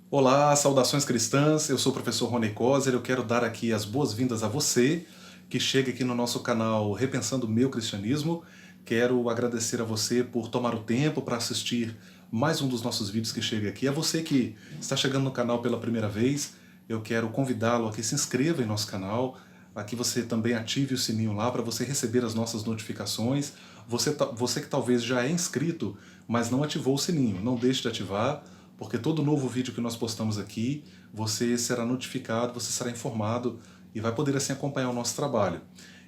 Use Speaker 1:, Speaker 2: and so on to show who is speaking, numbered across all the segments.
Speaker 1: Olá, saudações cristãs, eu sou o professor Rony Coser, eu quero dar aqui as boas-vindas a você que chega aqui no nosso canal Repensando o Meu Cristianismo. Quero agradecer a você por tomar o tempo para assistir mais um dos nossos vídeos que chega aqui. A você que está chegando no canal pela primeira vez, eu quero convidá-lo a que se inscreva em nosso canal, a que você também ative o sininho lá para você receber as nossas notificações. Você que talvez já é inscrito, mas não ativou o sininho, não deixe de ativar, porque todo novo vídeo que nós postamos aqui, você será notificado, você será informado e vai poder assim acompanhar o nosso trabalho.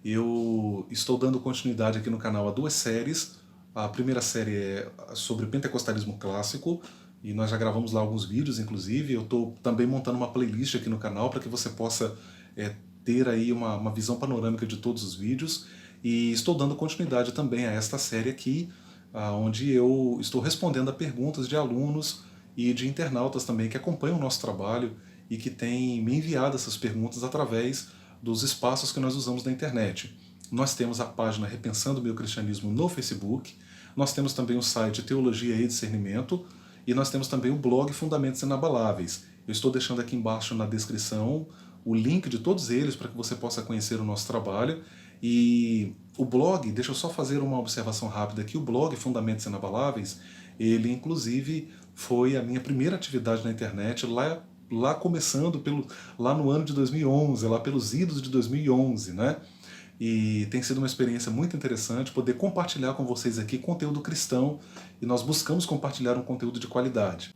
Speaker 1: Eu estou dando continuidade aqui no canal a duas séries. A primeira série é sobre pentecostalismo clássico, e nós já gravamos lá alguns vídeos, inclusive. Eu estou também montando uma playlist aqui no canal para que você possa ter aí uma visão panorâmica de todos os vídeos. E estou dando continuidade também a esta série aqui, onde eu estou respondendo a perguntas de alunos e de internautas também que acompanham o nosso trabalho e que têm me enviado essas perguntas através dos espaços que nós usamos na internet. Nós temos a página Repensando o Meu Cristianismo no Facebook, nós temos também o site Teologia e Discernimento, e nós temos também o blog Fundamentos Inabaláveis. Eu estou deixando aqui embaixo na descrição o link de todos eles para que você possa conhecer o nosso trabalho. E o blog, deixa eu só fazer uma observação rápida aqui, o blog Fundamentos Inabaláveis, ele inclusive foi a minha primeira atividade na internet, lá começando lá no ano de 2011, lá pelos idos de 2011, né? E tem sido uma experiência muito interessante poder compartilhar com vocês aqui conteúdo cristão, e nós buscamos compartilhar um conteúdo de qualidade.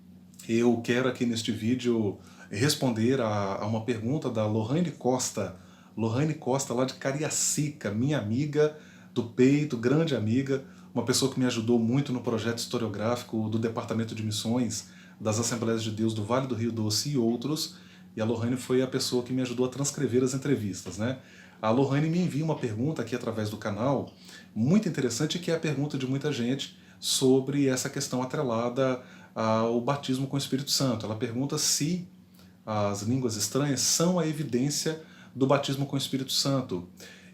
Speaker 1: Eu quero aqui neste vídeo responder a uma pergunta da Lohane Costa. Lohane Costa, lá de Cariacica, minha amiga do peito, grande amiga, uma pessoa que me ajudou muito no projeto historiográfico do Departamento de Missões das Assembleias de Deus do Vale do Rio Doce e outros, e a Lohane foi a pessoa que me ajudou a transcrever as entrevistas, né? A Lohane me envia uma pergunta aqui através do canal, muito interessante, que é a pergunta de muita gente sobre essa questão atrelada ao batismo com o Espírito Santo. Ela pergunta se as línguas estranhas são a evidência do batismo com o Espírito Santo.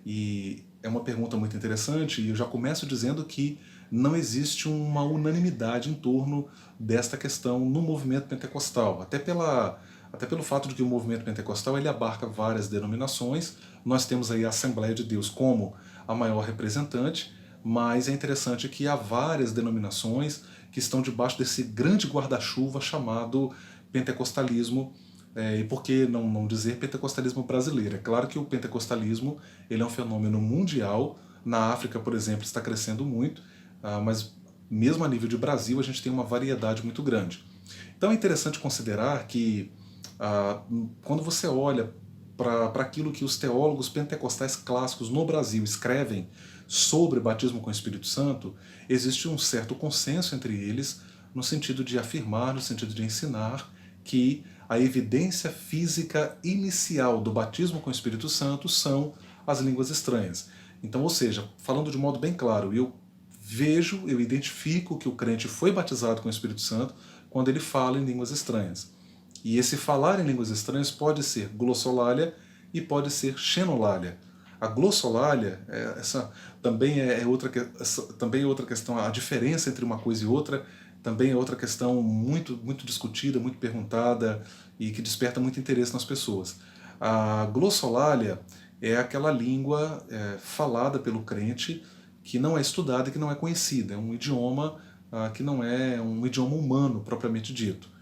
Speaker 1: E é uma pergunta muito interessante, e eu já começo dizendo que não existe uma unanimidade em torno desta questão no movimento pentecostal, até pelo fato de que o movimento pentecostal ele abarca várias denominações. Nós temos aí a Assembleia de Deus como a maior representante, mas é interessante que há várias denominações que estão debaixo desse grande guarda-chuva chamado pentecostalismo. E por que não dizer pentecostalismo brasileiro? É claro que o pentecostalismo ele é um fenômeno mundial. Na África, por exemplo, está crescendo muito, mas mesmo a nível de Brasil a gente tem uma variedade muito grande. Então é interessante considerar que quando você olha para aquilo que os teólogos pentecostais clássicos no Brasil escrevem sobre batismo com o Espírito Santo, existe um certo consenso entre eles no sentido de afirmar, no sentido de ensinar que a evidência física inicial do batismo com o Espírito Santo são as línguas estranhas. Então, ou seja, falando de modo bem claro, eu identifico que o crente foi batizado com o Espírito Santo quando ele fala em línguas estranhas. E esse falar em línguas estranhas pode ser glossolalia e pode ser xenolalia. A glossolalia, essa também também é outra questão, a diferença entre uma coisa e outra também é outra questão muito discutida, muito perguntada e que desperta muito interesse nas pessoas. A glossolalia é aquela língua falada pelo crente que não é estudada e que não é conhecida, é um idioma que não é um idioma humano propriamente dito.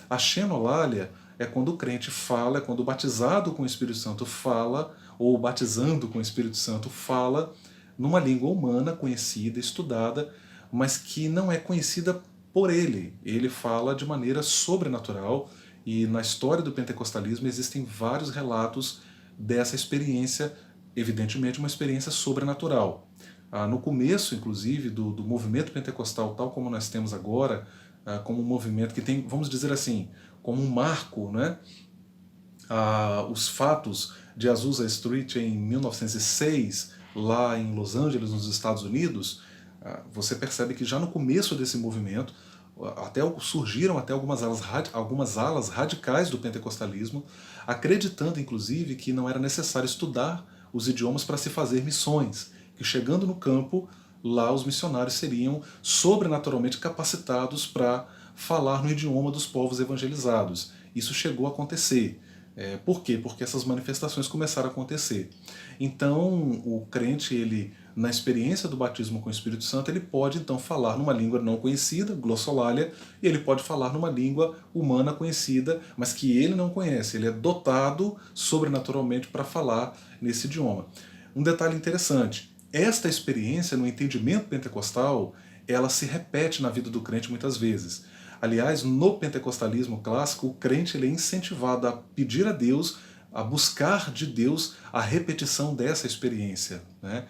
Speaker 1: A xenolalia é quando o crente fala, é quando o batizado com o Espírito Santo fala, ou batizando com o Espírito Santo fala, numa língua humana, conhecida, estudada, mas que não é conhecida por ele. Ele fala de maneira sobrenatural, e na história do pentecostalismo existem vários relatos dessa experiência, evidentemente uma experiência sobrenatural. No começo, inclusive, do movimento pentecostal, tal como nós temos agora, como um movimento que tem, vamos dizer assim, como um marco, né? Os fatos de Azusa Street em 1906, lá em Los Angeles, nos Estados Unidos, você percebe que já no começo desse movimento, surgiram até algumas alas radicais do pentecostalismo, acreditando inclusive que não era necessário estudar os idiomas para se fazer missões, que chegando no campo, lá os missionários seriam sobrenaturalmente capacitados para falar no idioma dos povos evangelizados. Isso chegou a acontecer. Por quê? Porque essas manifestações começaram a acontecer. Então, o crente, ele, na experiência do batismo com o Espírito Santo, ele pode então falar numa língua não conhecida, glossolalia, e ele pode falar numa língua humana conhecida, mas que ele não conhece. Ele é dotado sobrenaturalmente para falar nesse idioma. Um detalhe interessante, esta experiência no entendimento pentecostal, ela se repete na vida do crente muitas vezes. Aliás, no pentecostalismo clássico, o crente ele é incentivado a pedir a Deus, a buscar de Deus a repetição dessa experiência, né?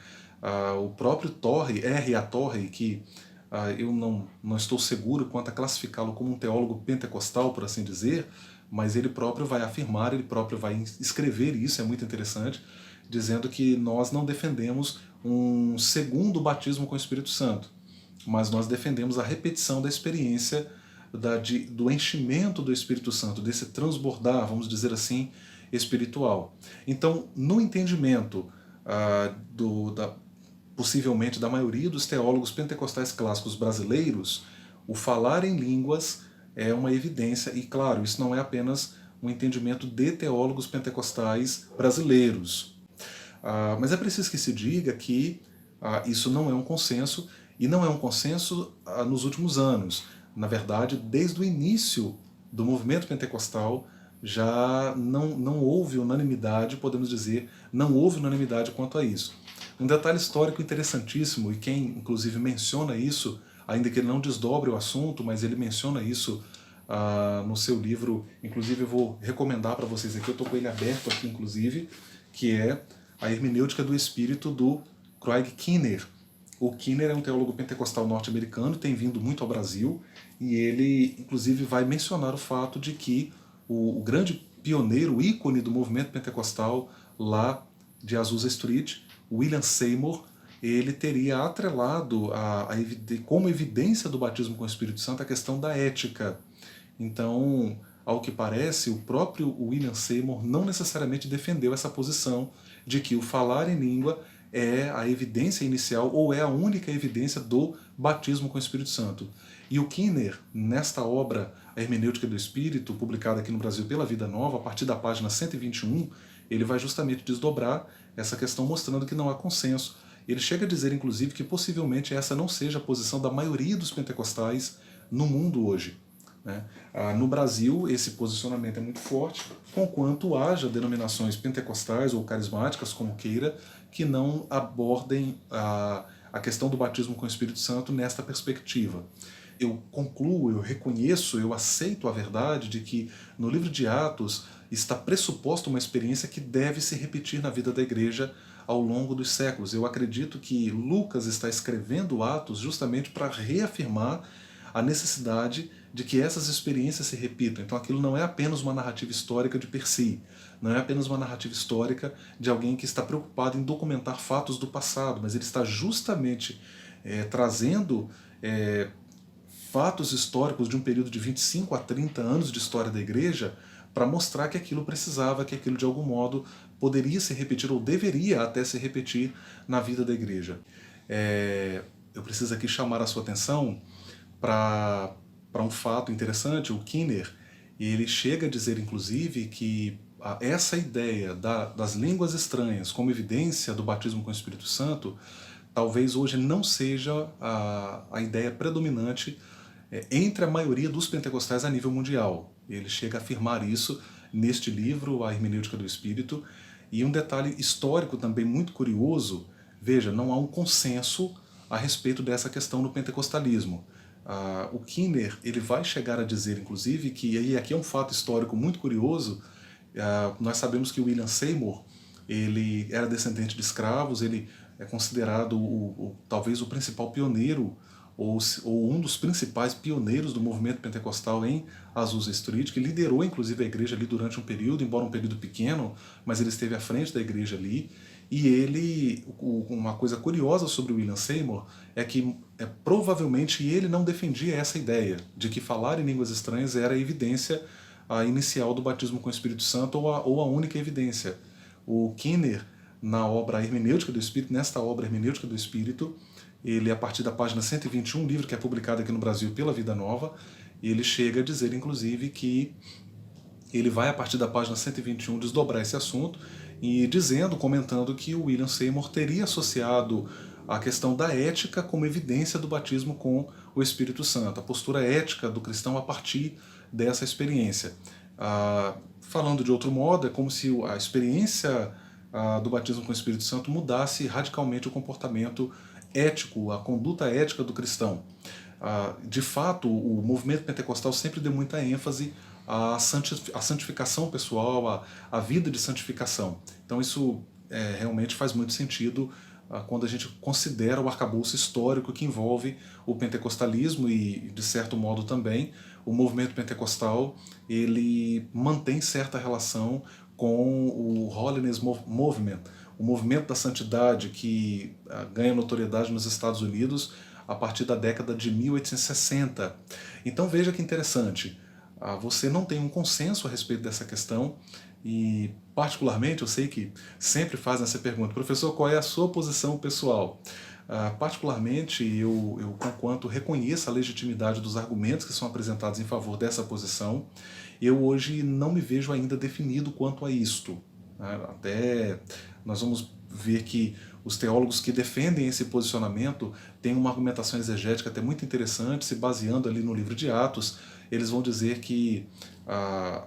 Speaker 1: O próprio R.A. Torrey, que eu não estou seguro quanto a classificá-lo como um teólogo pentecostal, por assim dizer, mas ele próprio vai afirmar, ele próprio vai escrever isso, é muito interessante, dizendo que nós não defendemos um segundo batismo com o Espírito Santo, mas nós defendemos a repetição da experiência do enchimento do Espírito Santo, desse transbordar, vamos dizer assim, espiritual. Então, no entendimento possivelmente da maioria dos teólogos pentecostais clássicos brasileiros, o falar em línguas é uma evidência, e claro, isso não é apenas um entendimento de teólogos pentecostais brasileiros. Mas é preciso que se diga que isso não é um consenso, e não é um consenso nos últimos anos. Na verdade, desde o início do movimento pentecostal, já não houve unanimidade, podemos dizer, não houve unanimidade quanto a isso. Um detalhe histórico interessantíssimo, e quem inclusive menciona isso, ainda que ele não desdobre o assunto, mas ele menciona isso no seu livro, inclusive eu vou recomendar para vocês aqui, eu estou com ele aberto aqui inclusive, que é A Hermenêutica do Espírito, do Craig Keener. O Keener é um teólogo pentecostal norte-americano, tem vindo muito ao Brasil, e ele inclusive vai mencionar o fato de que o grande pioneiro, o ícone do movimento pentecostal lá de Azusa Street, William Seymour, ele teria atrelado como evidência do batismo com o Espírito Santo a questão da ética. Então, ao que parece, o próprio William Seymour não necessariamente defendeu essa posição de que o falar em língua é a evidência inicial ou é a única evidência do batismo com o Espírito Santo. E o Keener, nesta obra, A Hermenêutica do Espírito, publicada aqui no Brasil pela Vida Nova, a partir da página 121, ele vai justamente desdobrar essa questão mostrando que não há consenso. Ele chega a dizer, inclusive, que possivelmente essa não seja a posição da maioria dos pentecostais no mundo hoje, né? No Brasil, esse posicionamento é muito forte, conquanto haja denominações pentecostais ou carismáticas, como queira, que não abordem a questão do batismo com o Espírito Santo nesta perspectiva. Eu concluo, eu reconheço, eu aceito a verdade de que no livro de Atos está pressuposta uma experiência que deve se repetir na vida da igreja ao longo dos séculos. Eu acredito que Lucas está escrevendo Atos justamente para reafirmar a necessidade de que essas experiências se repitam. Então aquilo não é apenas uma narrativa histórica de per si, não é apenas uma narrativa histórica de alguém que está preocupado em documentar fatos do passado, mas ele está justamente trazendo fatos históricos de um período de 25 a 30 anos de história da igreja para mostrar que aquilo precisava, que aquilo de algum modo poderia se repetir ou deveria até se repetir na vida da igreja. Eu preciso aqui chamar a sua atenção para um fato interessante. O Keener, ele chega a dizer inclusive que essa ideia das línguas estranhas como evidência do batismo com o Espírito Santo talvez hoje não seja a ideia predominante entre a maioria dos pentecostais a nível mundial. Ele chega a afirmar isso neste livro, A Hermenêutica do Espírito. E um detalhe histórico também muito curioso, veja, não há um consenso a respeito dessa questão no pentecostalismo. O Keener, ele vai chegar a dizer, inclusive, que, e aqui é um fato histórico muito curioso, nós sabemos que o William Seymour, ele era descendente de escravos, ele é considerado talvez o principal pioneiro, ou um dos principais pioneiros do movimento pentecostal em Azusa Street, que liderou inclusive a igreja ali durante um período, embora um período pequeno, mas ele esteve à frente da igreja ali. E uma coisa curiosa sobre o William Seymour é que provavelmente ele não defendia essa ideia de que falar em línguas estranhas era a evidência inicial do batismo com o Espírito Santo ou a única evidência. O Keener, na obra Hermenêutica do Espírito, nesta obra Hermenêutica do Espírito, ele, a partir da página 121, um livro que é publicado aqui no Brasil pela Vida Nova, E ele chega a dizer, inclusive, que ele vai, a partir da página 121, desdobrar esse assunto e dizendo, comentando que o William Seymour teria associado a questão da ética como evidência do batismo com o Espírito Santo, a postura ética do cristão a partir dessa experiência. Falando de outro modo, é como se a experiência do batismo com o Espírito Santo mudasse radicalmente o comportamento ético, a conduta ética do cristão. De fato, o movimento pentecostal sempre deu muita ênfase à santificação pessoal, à vida de santificação. Então isso realmente faz muito sentido quando a gente considera o arcabouço histórico que envolve o pentecostalismo e, de certo modo também, o movimento pentecostal, ele mantém certa relação com o Holiness Movement, o movimento da santidade que ganha notoriedade nos Estados Unidos a partir da década de 1860. Então veja que interessante, você não tem um consenso a respeito dessa questão e, particularmente, eu sei que sempre fazem essa pergunta, professor, qual é a sua posição pessoal? Particularmente, eu, conquanto reconheço a legitimidade dos argumentos que são apresentados em favor dessa posição, eu hoje não me vejo ainda definido quanto a isto. Até nós vamos ver que os teólogos que defendem esse posicionamento têm uma argumentação exegética até muito interessante, se baseando ali no livro de Atos. Eles vão dizer que a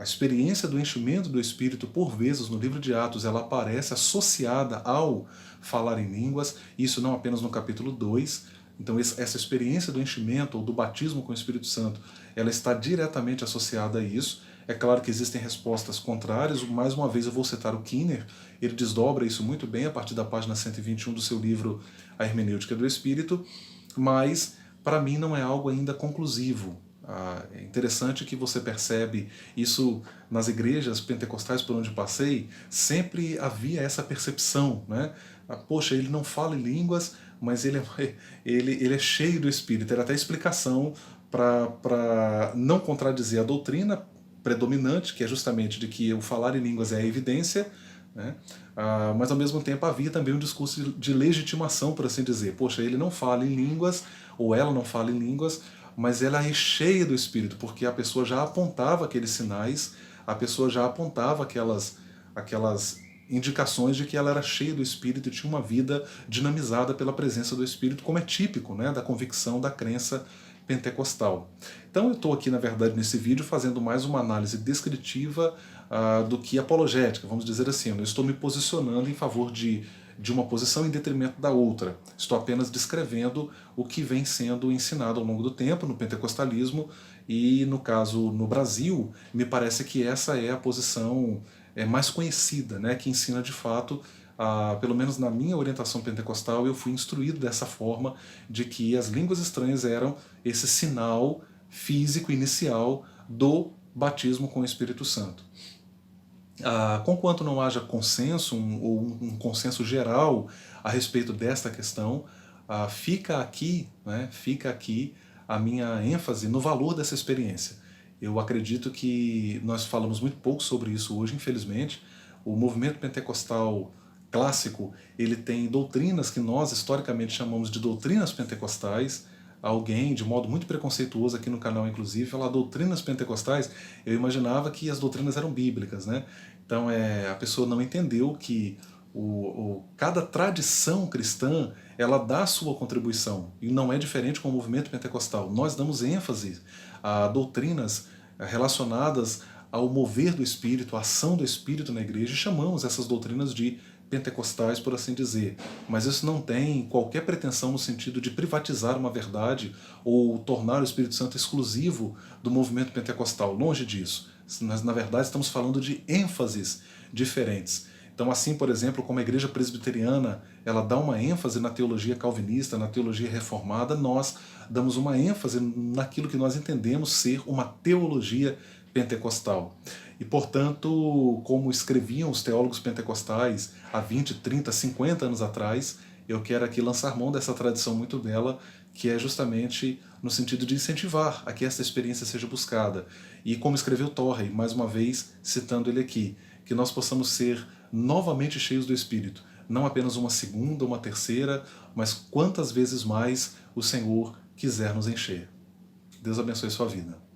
Speaker 1: experiência do enchimento do Espírito, por vezes, no livro de Atos, ela aparece associada ao falar em línguas, isso não apenas no capítulo 2. Então essa experiência do enchimento ou do batismo com o Espírito Santo, ela está diretamente associada a isso. É claro que existem respostas contrárias, mais uma vez eu vou citar o Kinner, ele desdobra isso muito bem a partir da página 121 do seu livro A Hermenêutica do Espírito, mas para mim não é algo ainda conclusivo. É interessante que você percebe isso nas igrejas pentecostais por onde passei, sempre havia essa percepção, né? Poxa, ele não fala em línguas, mas ele é cheio do Espírito. Era até explicação para não contradizer a doutrina predominante, que é justamente de que o falar em línguas é a evidência, né? Mas ao mesmo tempo havia também um discurso de legitimação, por assim dizer. Poxa, ele não fala em línguas, ou ela não fala em línguas, mas ela é cheia do Espírito, porque a pessoa já apontava aqueles sinais, a pessoa já apontava aquelas indicações de que ela era cheia do Espírito e tinha uma vida dinamizada pela presença do Espírito, como é típico, né, da convicção, da crença pentecostal. Então eu estou aqui, na verdade, nesse vídeo fazendo mais uma análise descritiva do que apologética, vamos dizer assim. Eu não estou me posicionando em favor de uma posição em detrimento da outra. Estou apenas descrevendo o que vem sendo ensinado ao longo do tempo no pentecostalismo e, no caso, no Brasil, me parece que essa é a posição mais conhecida, né, que ensina de fato, pelo menos na minha orientação pentecostal, eu fui instruído dessa forma, de que as línguas estranhas eram esse sinal físico inicial do batismo com o Espírito Santo. Conquanto não haja consenso, ou um consenso geral a respeito desta questão, fica aqui a minha ênfase no valor dessa experiência. Eu acredito que nós falamos muito pouco sobre isso hoje, infelizmente. O movimento pentecostal clássico, ele tem doutrinas que nós historicamente chamamos de doutrinas pentecostais. Alguém, de modo muito preconceituoso aqui no canal, inclusive, falar doutrinas pentecostais, eu imaginava que as doutrinas eram bíblicas, né? Então a pessoa não entendeu que cada tradição cristã, ela dá a sua contribuição, e não é diferente com o movimento pentecostal. Nós damos ênfase a doutrinas relacionadas ao mover do Espírito, à ação do Espírito na igreja, e chamamos essas doutrinas de pentecostais, por assim dizer. Mas isso não tem qualquer pretensão no sentido de privatizar uma verdade ou tornar o Espírito Santo exclusivo do movimento pentecostal. Longe disso. Nós, na verdade, estamos falando de ênfases diferentes. Então, assim, por exemplo, como a igreja presbiteriana ela dá uma ênfase na teologia calvinista, na teologia reformada, nós damos uma ênfase naquilo que nós entendemos ser uma teologia pentecostal. E, portanto, como escreviam os teólogos pentecostais há 20, 30, 50 anos atrás, eu quero aqui lançar mão dessa tradição muito bela, que é justamente no sentido de incentivar a que essa experiência seja buscada. E como escreveu Torrey, mais uma vez citando ele aqui, que nós possamos ser novamente cheios do Espírito, não apenas uma segunda, uma terceira, mas quantas vezes mais o Senhor quiser nos encher. Deus abençoe sua vida.